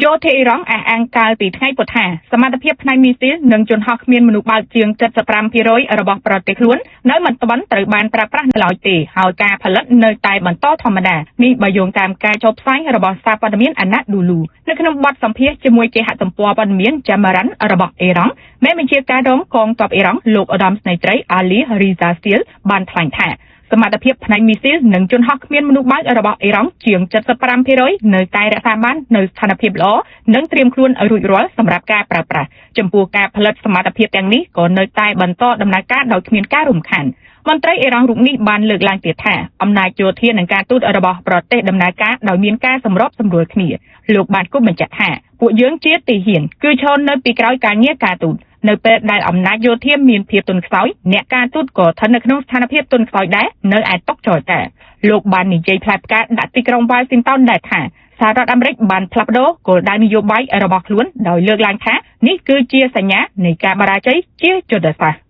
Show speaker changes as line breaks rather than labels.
យោធាអ៊ីរ៉ង់អះអាងកាលពីថ្ងៃពុធថាសមត្ថភាពផ្នែកមីស៊ីលនិងយន្តហោះគ្មានមនុស្សបើកជាង 75% របស់ប្រទេសខ្លួននៅមិនទាន់ត្រូវបានប្រើប្រាស់នៅឡើយទេហើយការផលិតនៅតែបន្តធម្មតានេះបើយោងតាមការចុះផ្សាយរបស់សារព័ត៌មានអាណាឌូលូនៅក្នុងបទសម្ភាសន៍ជាមួយគេហទំព័រព័ត៌មានចាម៉ារ៉ាន់របស់អ៊ីរ៉ង់មេបញ្ជាការរងកងទ័ពអ៊ីរ៉ង់លោកឧត្តមស្នេហ៍ត្រីអាលីរីហ្សាស្ទៀលបានថ្លែងថាសមត្ថភាពផ្នែកមីស៊ីលនិងយន្តហោះគ្មានមនុស្សបើករបស់អ៊ីរ៉ង់ជាង 75% នៅតែរក្សាបាននៅស្ថានភាពល្អនិងត្រៀមខ្លួនរួចរាល់សម្រាប់ការប្រើប្រាស់ចំពោះការផលិតសមត្ថភាពទាំងនេះក៏នៅតែបន្តដំណើរការដោយគ្មានការរំខានមន្ត្រីអ៊ីរ៉ង់រូបនេះបានលើកឡើងទៀតថាអំណាចយោធានិងការទូតរបស់ប្រទេសដំណើរការដោយមានការសម្របសម្រួលគ្នាលោកបានគប់បញ្ជាក់ថាពួកយើងជាទីហ៊ានគឺឈរនៅពីក្រោយការងារការទូតនៅពេលដែលអំណាចយោធាមានភាពទន់ខ្សោយអ្នកការទូតក៏ស្ថិតនៅក្នុងស្ថានភាពទន់ខ្សោយដែរនៅឯតុចរចាលោកបាននិយាយផ្លែផ្កាដាក់ទីក្រុង Washington ដែរថាសហរដ្ឋអាមេរិកបានផ្លាស់ប្ដូរគោលដៅនយោបាយរបស់ខ្លួនដោយលើកឡើងថានេះគឺជាសញ្ញានៃការបរាជ័យជាយុទ្ធសាស្ត្រ